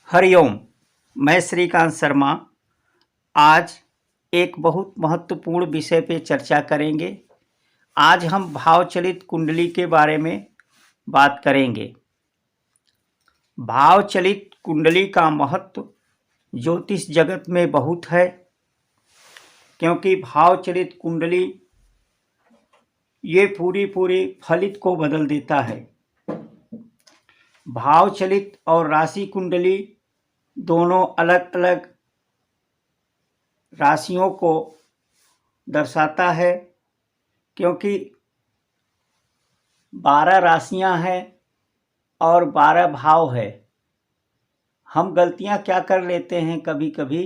हरिओम। मैं श्रीकांत शर्मा आज एक बहुत महत्वपूर्ण विषय पे चर्चा करेंगे। आज हम भावचलित कुंडली के बारे में बात करेंगे। भावचलित कुंडली का महत्व ज्योतिष जगत में बहुत है, क्योंकि भावचलित कुंडली ये पूरी फलित को बदल देता है। भावचलित और राशि कुंडली दोनों अलग अलग राशियों को दर्शाता है, क्योंकि 12 राशियां हैं और 12 भाव है। हम गलतियां क्या कर लेते हैं, कभी कभी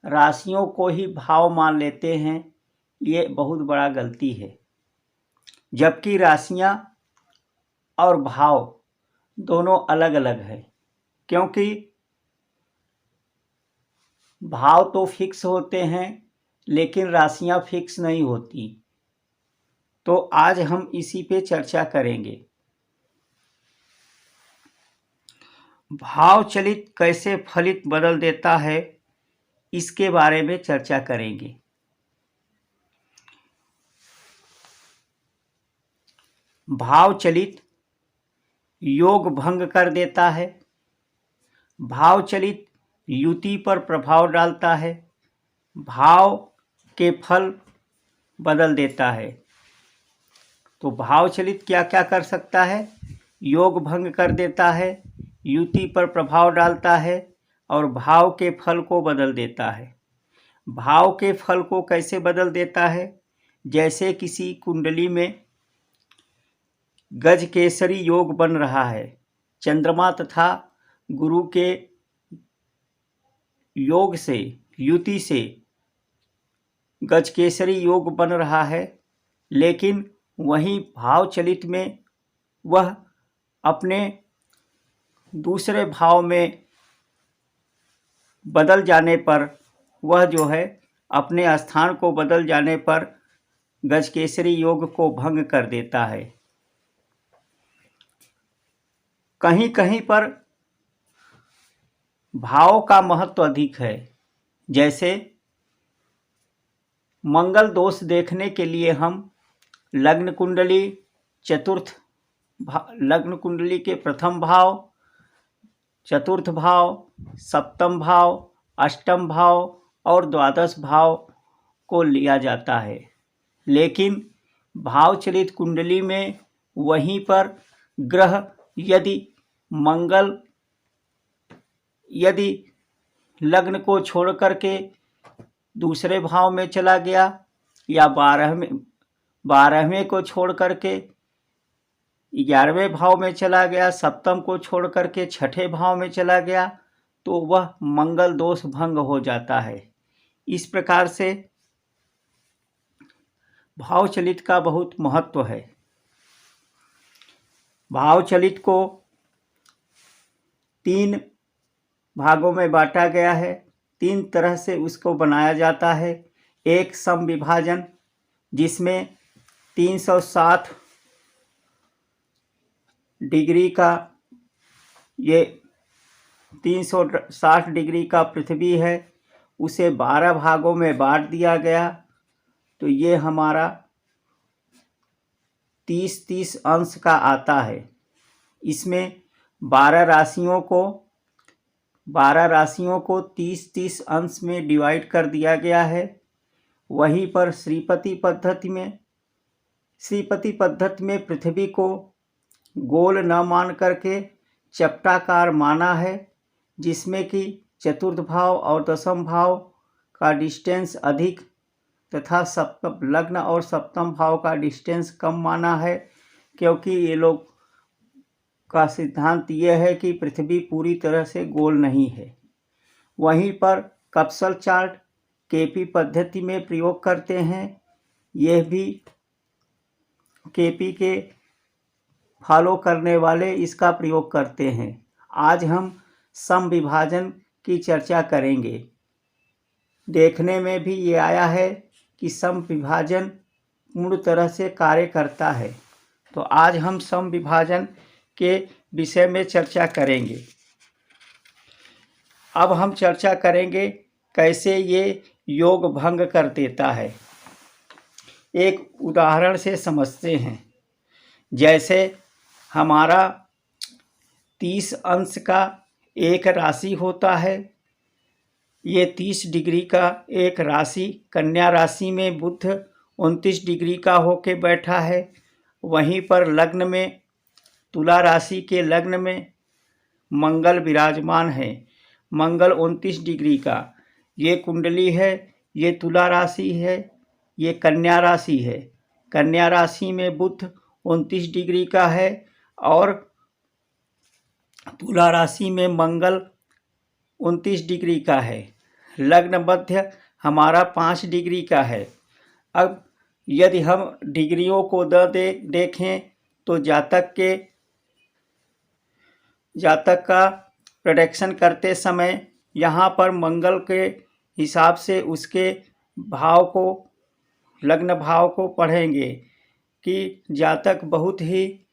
राशियों को ही भाव मान लेते हैं। ये बहुत बड़ा गलती है, जबकि राशियां और भाव दोनों अलग अलग है। क्योंकि भाव तो फिक्स होते हैं, लेकिन राशियां फिक्स नहीं होती। तो आज हम इसी पे चर्चा करेंगे। भाव चलित कैसे फलित बदल देता है, इसके बारे में चर्चा करेंगे। भाव चलित योग भंग कर देता है। भाव चलित युति पर प्रभाव डालता है। भाव के फल बदल देता है। तो भाव चलित क्या क्या कर सकता है? योग भंग कर देता है, युति पर प्रभाव डालता है और भाव के फल को बदल देता है। भाव के फल को कैसे बदल देता है? जैसे किसी कुंडली में गज केसरी योग बन रहा है, चंद्रमा तथा गुरु के योग से, युति से गज केसरी योग बन रहा है, लेकिन वहीं भाव चलित में वह अपने दूसरे भाव में बदल जाने पर, वह जो है अपने स्थान को बदल जाने पर गज केसरी योग को भंग कर देता है। कहीं कहीं पर भाव का महत्व अधिक है। जैसे मंगल दोष देखने के लिए हम लग्न कुंडली, लग्न कुंडली के प्रथम भाव, चतुर्थ भाव, सप्तम भाव, अष्टम भाव और द्वादश भाव को लिया जाता है। लेकिन भावचलित कुंडली में वहीं पर ग्रह मंगल यदि लग्न को छोड़ करके दूसरे भाव में चला गया, या 12वें को छोड़ करके 11वें भाव में चला गया, सप्तम को छोड़ करके 6ठे भाव में चला गया, तो वह मंगल दोष भंग हो जाता है। इस प्रकार से भावचलित का बहुत महत्व है। भावचलित को 3 भागों में बांटा गया है। 3 तरह से उसको बनाया जाता है। एक सम विभाजन, जिसमें 360 डिग्री का, ये 360 डिग्री का पृथ्वी है, उसे 12 भागों में बांट दिया गया। तो ये हमारा 30-30 अंश का आता है। इसमें 12 राशियों को 30-30 अंश में डिवाइड कर दिया गया है। वहीं पर श्रीपति पद्धति में पृथ्वी को गोल न मान करके चपटाकार माना है, जिसमें कि चतुर्थ भाव और दशम भाव का डिस्टेंस अधिक तथा लग्न और सप्तम भाव का डिस्टेंस कम माना है। क्योंकि ये लोग का सिद्धांत ये है कि पृथ्वी पूरी तरह से गोल नहीं है। वहीं पर कप्सल चार्ट केपी पद्धति में प्रयोग करते हैं। यह भी केपी के फॉलो करने वाले इसका प्रयोग करते हैं। आज हम सम विभाजन की चर्चा करेंगे। देखने में भी ये आया है कि सम विभाजन पूर्ण तरह से कार्य करता है। तो आज हम सम विभाजन के विषय में चर्चा करेंगे। अब हम चर्चा करेंगे कैसे ये योग भंग कर देता है। एक उदाहरण से समझते हैं। जैसे हमारा 30 अंश का एक राशि होता है। ये 30 डिग्री का एक राशि कन्या राशि में बुध 29 डिग्री का होके बैठा है। वहीं पर लग्न में तुला राशि के लग्न में मंगल विराजमान है। मंगल 29 डिग्री का। ये कुंडली है, ये तुला राशि है, ये कन्या राशि है। कन्या राशि में बुध 29 डिग्री का है और तुला राशि में मंगल 29 डिग्री का है। लग्न मध्य हमारा 5 डिग्री का है। अब यदि हम डिग्रियों को देखें तो जातक का प्रेडिक्शन करते समय यहाँ पर मंगल के हिसाब से उसके भाव को, लग्न भाव को पढ़ेंगे कि जातक बहुत ही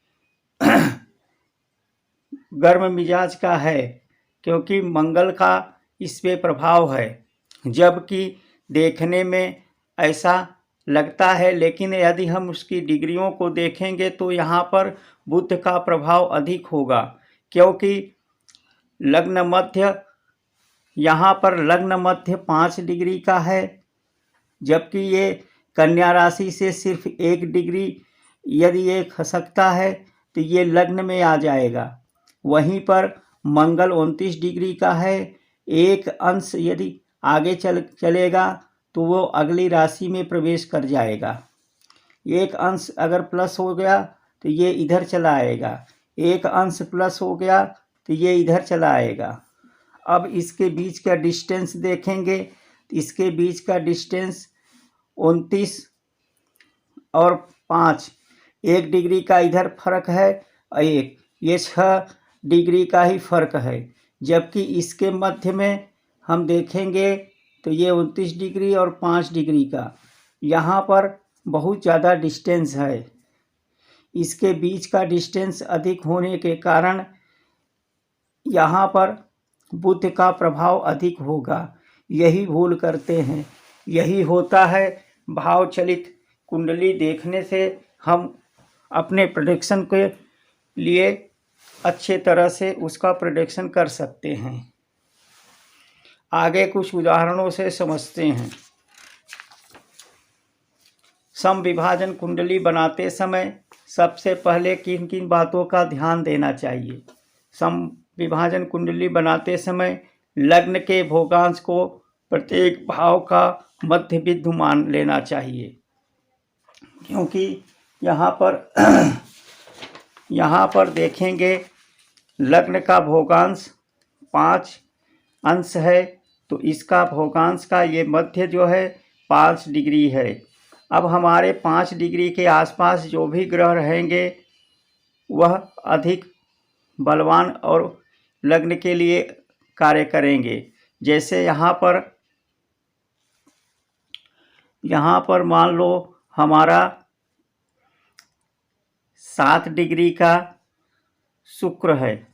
गर्म मिजाज का है, क्योंकि मंगल का इस पे प्रभाव है। जबकि देखने में ऐसा लगता है, लेकिन यदि हम उसकी डिग्रियों को देखेंगे तो यहाँ पर बुध का प्रभाव अधिक होगा, क्योंकि लग्न मध्य, यहाँ पर लग्न मध्य 5 डिग्री का है। जबकि ये कन्या राशि से सिर्फ 1 डिग्री यदि ये खसकता है तो ये लग्न में आ जाएगा। वहीं पर मंगल 29 डिग्री का है। एक अंश यदि आगे चलेगा तो वो अगली राशि में प्रवेश कर जाएगा। एक अंश अगर प्लस हो गया तो ये इधर चला आएगा। एक अंश प्लस हो गया तो ये इधर चला आएगा। अब इसके बीच का डिस्टेंस देखेंगे तो इसके बीच का डिस्टेंस 29 और 5, 1 डिग्री का इधर फर्क है और ये 6 डिग्री का ही फर्क है। जबकि इसके मध्य में हम देखेंगे तो ये 29 डिग्री और 5 डिग्री का, यहाँ पर बहुत ज़्यादा डिस्टेंस है। इसके बीच का डिस्टेंस अधिक होने के कारण यहाँ पर बुध का प्रभाव अधिक होगा। यही भूल करते हैं। यही होता है भाव चलित कुंडली देखने से हम अपने प्रेडिक्शन के लिए अच्छे तरह से उसका प्रेडिक्शन कर सकते हैं। आगे कुछ उदाहरणों से समझते हैं। सम विभाजन कुंडली बनाते समय सबसे पहले किन किन बातों का ध्यान देना चाहिए। सम विभाजन कुंडली बनाते समय लग्न के भोगांश को प्रत्येक भाव का मध्य बिंदु मान लेना चाहिए, क्योंकि यहाँ पर देखेंगे लग्न का भोगांश 5 अंश है, तो इसका भोगांश का ये मध्य जो है 5 डिग्री है। अब हमारे 5 डिग्री के आसपास जो भी ग्रह रहेंगे वह अधिक बलवान और लग्न के लिए कार्य करेंगे। जैसे यहाँ पर मान लो हमारा 7 डिग्री का शुक्र है।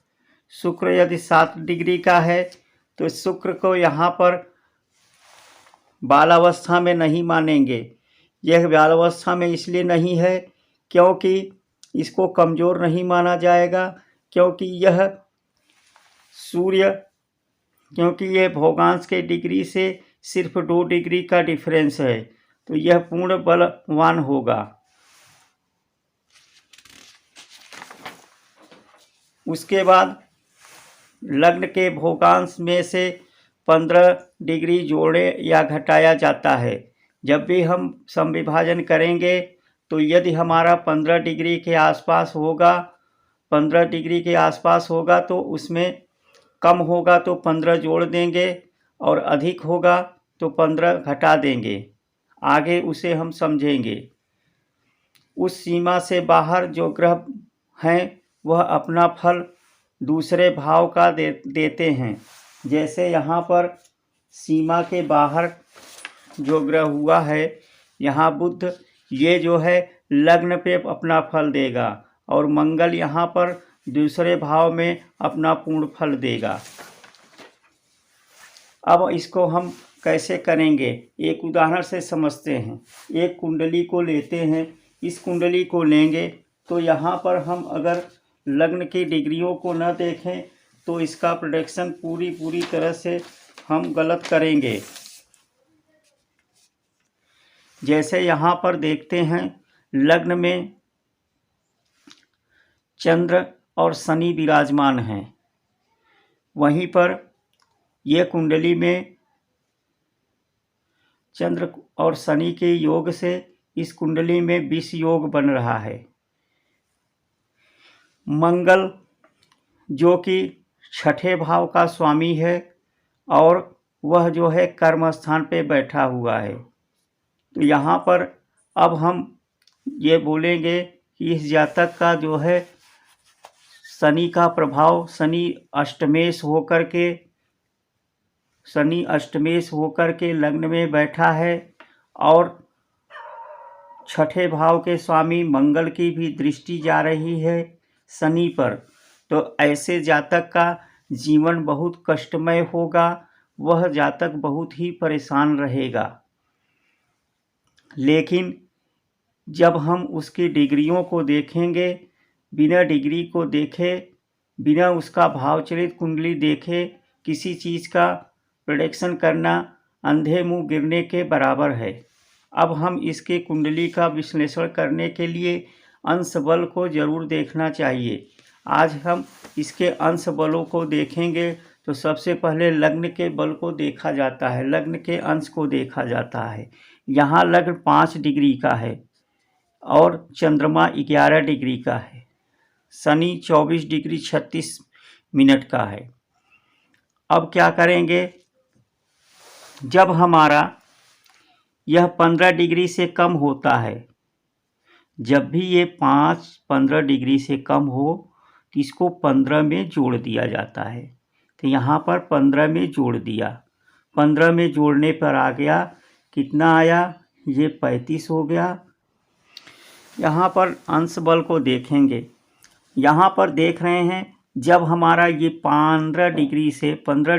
शुक्र यदि 7 डिग्री का है तो शुक्र को यहाँ पर बालावस्था में नहीं मानेंगे। यह बालावस्था में इसलिए नहीं है क्योंकि इसको कमज़ोर नहीं माना जाएगा, क्योंकि यह भोगांश के डिग्री से सिर्फ 2 डिग्री का डिफरेंस है, तो यह पूर्ण बलवान होगा। उसके बाद लग्न के भोगांश में से 15 डिग्री जोड़े या घटाया जाता है। जब भी हम समविभाजन करेंगे तो यदि हमारा 15 डिग्री के आसपास होगा तो उसमें कम होगा तो 15 जोड़ देंगे और अधिक होगा तो 15 घटा देंगे। आगे उसे हम समझेंगे। उस सीमा से बाहर जो ग्रह हैं वह अपना फल दूसरे भाव का देते हैं। जैसे यहाँ पर सीमा के बाहर जो ग्रह हुआ है, यहाँ बुध ये जो है लग्न पे अपना फल देगा और मंगल यहाँ पर दूसरे भाव में अपना पूर्ण फल देगा। अब इसको हम कैसे करेंगे, एक उदाहरण से समझते हैं। एक कुंडली को लेते हैं, इस कुंडली को लेंगे तो यहाँ पर हम अगर लग्न की डिग्रियों को न देखें तो इसका प्रेडिक्शन पूरी तरह से हम गलत करेंगे। जैसे यहाँ पर देखते हैं, लग्न में चंद्र और शनि विराजमान हैं, वहीं पर यह कुंडली में चंद्र और शनि के योग से इस कुंडली में विष योग बन रहा है। मंगल जो कि छठे भाव का स्वामी है और वह जो है कर्म स्थान पे बैठा हुआ है। तो यहाँ पर अब हम ये बोलेंगे कि इस जातक का जो है शनि का प्रभाव, शनि अष्टमेश होकर के लग्न में बैठा है और छठे भाव के स्वामी मंगल की भी दृष्टि जा रही है शनि पर। तो ऐसे जातक का जीवन बहुत कष्टमय होगा, वह जातक बहुत ही परेशान रहेगा। लेकिन जब हम उसकी डिग्रियों को देखेंगे, बिना डिग्री को देखे, बिना उसका भावचलित कुंडली देखे किसी चीज़ का प्रेडिक्शन करना अंधे मुंह गिरने के बराबर है। अब हम इसके कुंडली का विश्लेषण करने के लिए अंश बल को जरूर देखना चाहिए। आज हम इसके अंश बलों को देखेंगे। तो सबसे पहले लग्न के बल को देखा जाता है, लग्न के अंश को देखा जाता है। यहाँ लग्न 5 डिग्री का है और चंद्रमा 11 डिग्री का है, शनि 24 डिग्री 36 मिनट का है। अब क्या करेंगे, जब हमारा यह 15 डिग्री से कम होता है, जब भी ये 15 डिग्री से कम हो तो इसको 15 में जोड़ दिया जाता है। तो यहाँ पर 15 में जोड़ दिया, 15 में जोड़ने पर आ गया, कितना आया, ये 35 हो गया। यहाँ पर अंश बल को देखेंगे, यहाँ पर देख रहे हैं जब हमारा ये 15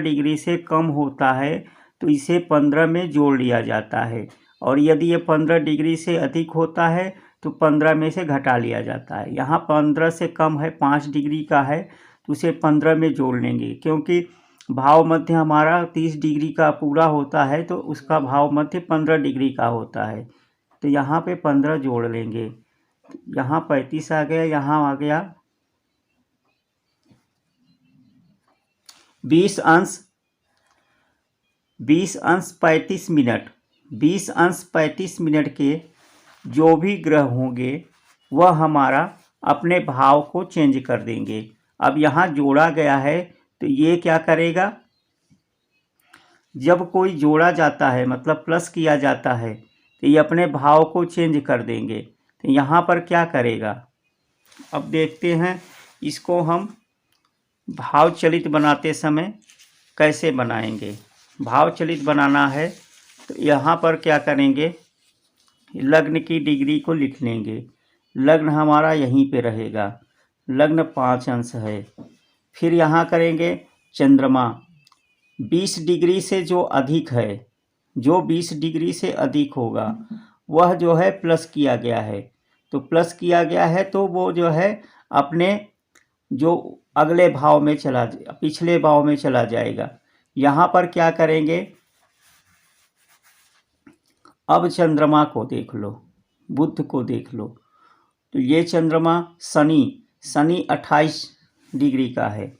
डिग्री से कम होता है तो इसे 15 में जोड़ लिया जाता है, और यदि ये 15 डिग्री से अधिक होता है तो 15 में से घटा लिया जाता है। यहाँ 15 से कम है, 5 डिग्री का है, तो उसे 15 में जोड़ लेंगे, क्योंकि भाव मध्य हमारा 30 डिग्री का पूरा होता है तो उसका भाव मध्य 15 डिग्री का होता है। तो यहाँ पे 15 जोड़ लेंगे, यहाँ 35 आ गया, यहाँ आ गया 20 अंश 35 मिनट। 20 अंश 35 मिनट के जो भी ग्रह होंगे वह हमारा अपने भाव को चेंज कर देंगे। अब यहाँ जोड़ा गया है तो ये क्या करेगा, जब कोई जोड़ा जाता है मतलब प्लस किया जाता है तो ये अपने भाव को चेंज कर देंगे। तो यहाँ पर क्या करेगा, अब देखते हैं इसको हम भाव चलित बनाते समय कैसे बनाएंगे। भाव चलित बनाना है तो यहाँ पर क्या करेंगे, लग्न की डिग्री को लिख लेंगे। लग्न हमारा यहीं पे रहेगा, लग्न 5 अंश है। फिर यहाँ करेंगे चंद्रमा 20 डिग्री से जो अधिक है, जो 20 डिग्री से अधिक होगा वह जो है प्लस किया गया है। तो प्लस किया गया है तो वो जो है अपने जो अगले भाव में पिछले भाव में चला जाएगा। यहाँ पर क्या करेंगे, अब चंद्रमा को देख लो, बुध को देख लो। तो ये चंद्रमा शनि 28 डिग्री का है,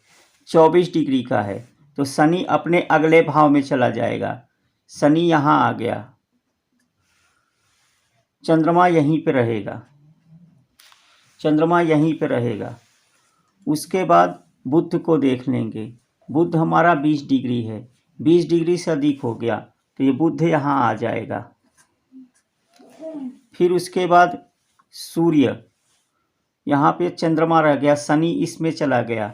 24 डिग्री का है, तो शनि अपने अगले भाव में चला जाएगा। शनि यहाँ आ गया, चंद्रमा यहीं पे रहेगा, चंद्रमा यहीं पे रहेगा। उसके बाद बुध को देख लेंगे। बुध हमारा 20 डिग्री है, 20 डिग्री से अधिक हो गया तो ये बुध यहाँ आ जाएगा। फिर उसके बाद सूर्य, यहाँ पे चंद्रमा रह गया, शनि इसमें चला गया।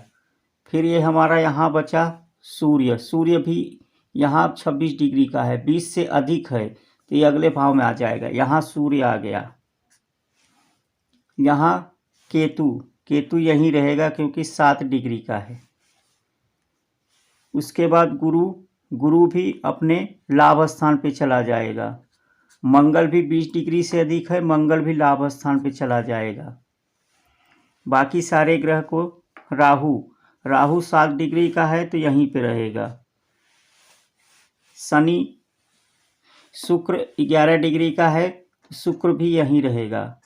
फिर ये हमारा यहाँ बचा सूर्य भी यहाँ 26 डिग्री का है, 20 से अधिक है तो ये अगले भाव में आ जाएगा। यहाँ सूर्य आ गया, यहाँ केतु केतु यहीं रहेगा क्योंकि 7 डिग्री का है। उसके बाद गुरु भी अपने लाभ स्थान पे चला जाएगा। मंगल भी 20 डिग्री से अधिक है, मंगल भी लाभ स्थान पे चला जाएगा। बाकी सारे ग्रह को राहु 7 डिग्री का है तो यहीं पे रहेगा। शनि शुक्र 11 डिग्री का है, शुक्र भी यहीं रहेगा।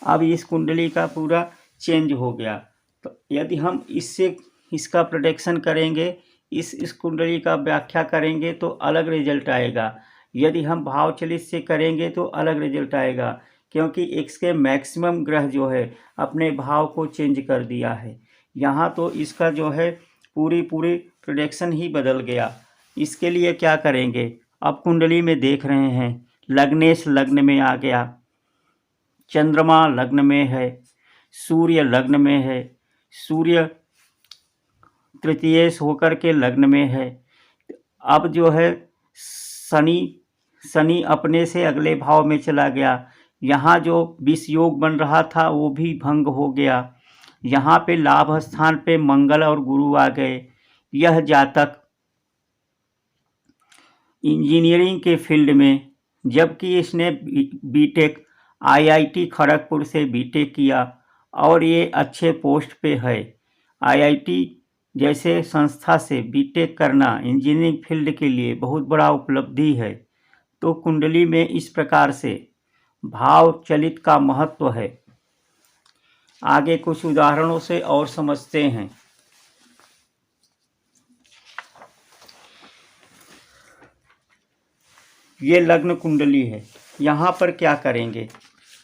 अब इस कुंडली का पूरा चेंज हो गया। तो यदि हम इसका प्रेडिक्शन करेंगे, इस कुंडली का व्याख्या करेंगे तो अलग रिजल्ट आएगा। यदि हम भाव चलित से करेंगे तो अलग रिजल्ट आएगा, क्योंकि इसके मैक्सिमम ग्रह जो है अपने भाव को चेंज कर दिया है। यहाँ तो इसका जो है पूरी प्रेडिक्शन ही बदल गया। इसके लिए क्या करेंगे, अब कुंडली में देख रहे हैं लग्नेश लग्न में आ गया, चंद्रमा लग्न में है, सूर्य लग्न में है, सूर्य तृतीयेश होकर के लग्न में है। अब जो है शनि अपने से अगले भाव में चला गया। यहाँ जो विष योग बन रहा था वो भी भंग हो गया। यहाँ पे लाभ स्थान पे मंगल और गुरु आ गए। यह जातक इंजीनियरिंग के फील्ड में, जबकि इसने बीटेक आईआईटी खड़गपुर से बीटेक किया और ये अच्छे पोस्ट पे है। आईआईटी जैसे संस्था से बीटेक करना इंजीनियरिंग फील्ड के लिए बहुत बड़ा उपलब्धि है। तो कुंडली में इस प्रकार से भाव चलित का महत्व है। आगे कुछ उदाहरणों से और समझते हैं। ये लग्न कुंडली है। यहाँ पर क्या करेंगे,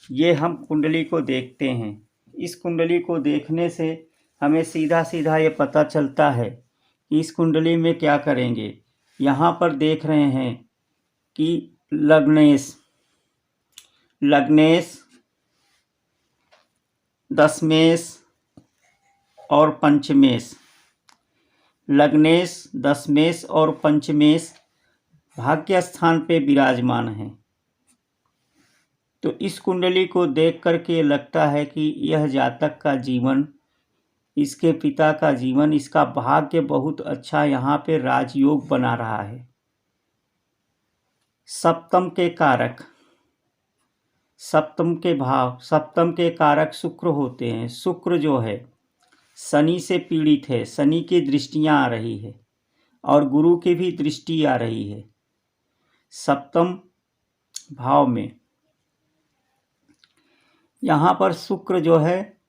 ये हम कुंडली को देखते हैं। इस कुंडली को देखने से हमें सीधा सीधा ये पता चलता है कि इस कुंडली में क्या करेंगे। यहाँ पर देख रहे हैं कि लग्नेश दशमेश और पंचमेश, लग्नेश दशमेश और पंचमेश भाग्य स्थान पे विराजमान है। तो इस कुंडली को देख करके लगता है कि यह जातक का जीवन, इसके पिता का जीवन, इसका भाग्य बहुत अच्छा यहाँ पे राजयोग बना रहा है। सप्तम के कारक शुक्र होते हैं। शुक्र जो है शनि से पीड़ित है, शनि की दृष्टियां आ रही है और गुरु की भी दृष्टि आ रही है सप्तम भाव में। यहाँ पर शुक्र जो है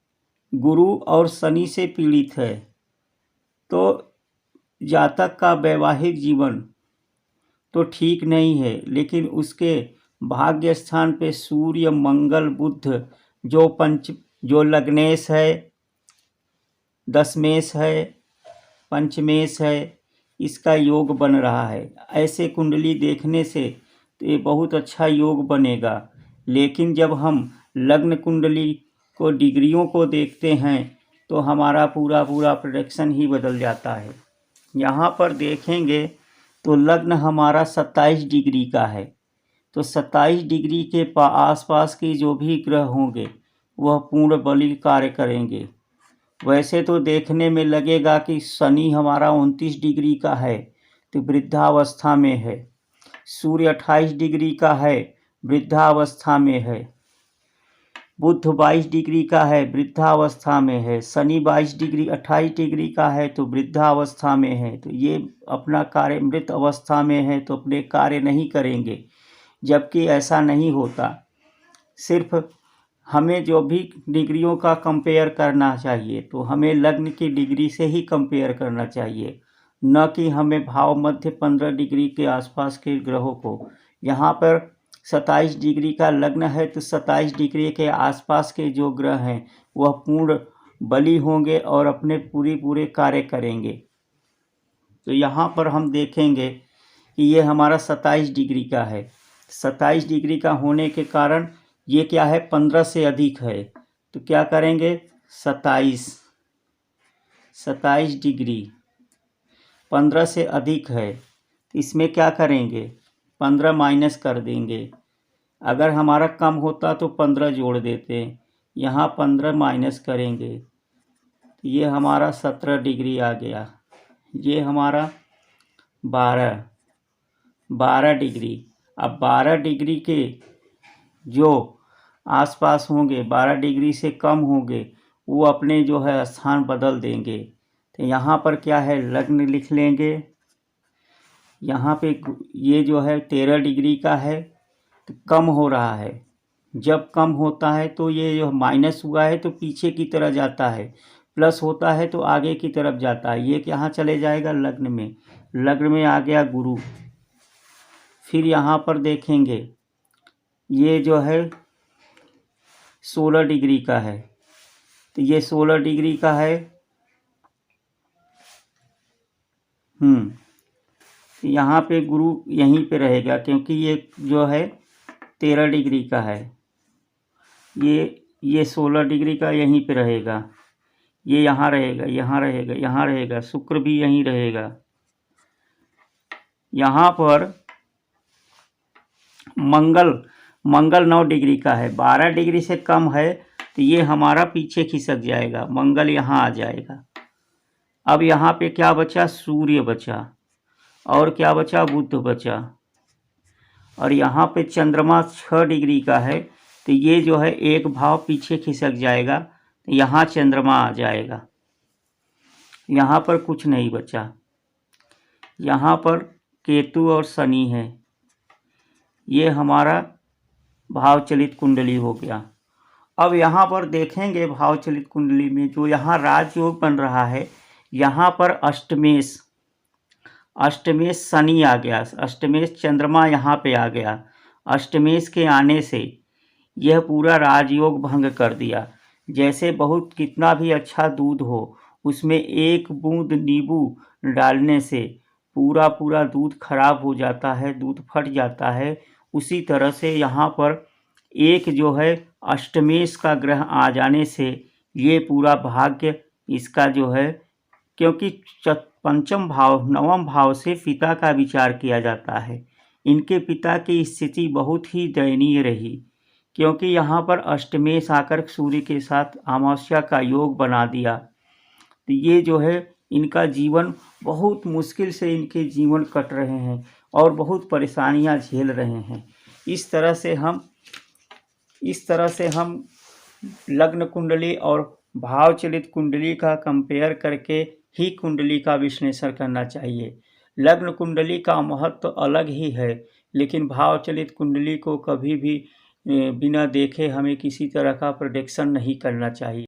गुरु और शनि से पीड़ित है। तो जातक का वैवाहिक जीवन तो ठीक नहीं है, लेकिन उसके भाग्य स्थान पे सूर्य मंगल बुध जो लग्नेश है, दशमेश है, पंचमेश है, इसका योग बन रहा है। ऐसे कुंडली देखने से तो ये बहुत अच्छा योग बनेगा। लेकिन जब हम लग्न कुंडली को डिग्रियों को देखते हैं तो हमारा पूरा प्रेडिक्शन ही बदल जाता है। यहाँ पर देखेंगे तो लग्न हमारा 27 डिग्री का है। तो 27 डिग्री के आसपास के जो भी ग्रह होंगे वह पूर्ण बली कार्य करेंगे। वैसे तो देखने में लगेगा कि शनि हमारा 29 डिग्री का है तो वृद्धावस्था में है, सूर्य 28 डिग्री का है, वृद्धावस्था में है, बुध 22 डिग्री का है, वृद्धावस्था में है, शनि 28 डिग्री का है तो वृद्धावस्था में है। तो ये अपना कार्य मृत अवस्था में है तो अपने कार्य नहीं करेंगे, जबकि ऐसा नहीं होता। सिर्फ हमें जो भी डिग्रियों का कंपेयर करना चाहिए तो हमें लग्न की डिग्री से ही कंपेयर करना चाहिए, न कि हमें भाव मध्य 15 डिग्री के आसपास के ग्रहों को। यहाँ पर 27 डिग्री का लग्न है तो 27 डिग्री के आसपास के जो ग्रह हैं वह पूर्ण बली होंगे और अपने पूरे कार्य करेंगे। तो यहाँ पर हम देखेंगे कि ये हमारा 27 डिग्री का है। 27 डिग्री का होने के कारण ये क्या है, 15 से अधिक है। तो क्या करेंगे, 27 डिग्री 15 से अधिक है तो इसमें क्या करेंगे, 15 माइनस कर देंगे। अगर हमारा कम होता तो 15 जोड़ देते, यहाँ 15 माइनस करेंगे तो ये हमारा 17 डिग्री आ गया। ये हमारा 12 डिग्री। अब 12 डिग्री के जो आसपास होंगे, 12 डिग्री से कम होंगे, वो अपने जो है स्थान बदल देंगे। तो यहाँ पर क्या है, लग्न लिख लेंगे। यहाँ पे ये जो है 13 डिग्री का है तो कम हो रहा है। जब कम होता है तो ये जो माइनस हुआ है तो पीछे की तरह जाता है, प्लस होता है तो आगे की तरफ जाता है। ये कहाँ चले जाएगा, लग्न में। लग्न में आ गया गुरु। फिर यहाँ पर देखेंगे ये जो है 16 डिग्री का है, तो ये 16 डिग्री का है। यहाँ पे गुरु यहीं पे रहेगा क्योंकि ये जो है 13 डिग्री का है। ये 16 डिग्री का यहीं पे रहेगा। ये यहाँ रहेगा, यहाँ रहेगा, यहाँ रहेगा। शुक्र भी यहीं रहेगा। यहाँ पर मंगल 9 डिग्री का है। 12 डिग्री से कम है तो ये हमारा पीछे खिसक जाएगा, मंगल यहाँ आ जाएगा। अब यहाँ पे क्या बचा, सूर्य बचा, और क्या बचा, बुध बचा। और यहाँ पे चंद्रमा 6 डिग्री का है तो ये जो है एक भाव पीछे खिसक जाएगा, तो यहाँ चंद्रमा आ जाएगा। यहाँ पर कुछ नहीं बचा। यहाँ पर केतु और शनि है। ये हमारा भावचलित कुंडली हो गया। अब यहाँ पर देखेंगे भावचलित कुंडली में जो यहाँ राजयोग बन रहा है, यहाँ पर अष्टमेश शनि आ गया, अष्टमेश चंद्रमा यहाँ पे आ गया। अष्टमेश के आने से यह पूरा राजयोग भंग कर दिया। जैसे बहुत कितना भी अच्छा दूध हो, उसमें एक बूंद नींबू डालने से पूरा दूध खराब हो जाता है, दूध फट जाता है। उसी तरह से यहाँ पर एक जो है अष्टमेश का ग्रह आ जाने से ये पूरा भाग्य इसका जो है, क्योंकि पंचम भाव 9वें भाव से पिता का विचार किया जाता है। इनके पिता की स्थिति बहुत ही दयनीय रही, क्योंकि यहाँ पर अष्टमेश आकर सूर्य के साथ अमावस्या का योग बना दिया। तो ये जो है इनका जीवन बहुत मुश्किल से इनके जीवन कट रहे हैं और बहुत परेशानियां झेल रहे हैं। इस तरह से हम लग्न कुंडली और भावचलित कुंडली का कंपेयर करके ही कुंडली का विश्लेषण करना चाहिए। लग्न कुंडली का महत्व अलग ही है, लेकिन भावचलित कुंडली को कभी भी बिना देखे हमें किसी तरह का प्रेडिक्शन नहीं करना चाहिए।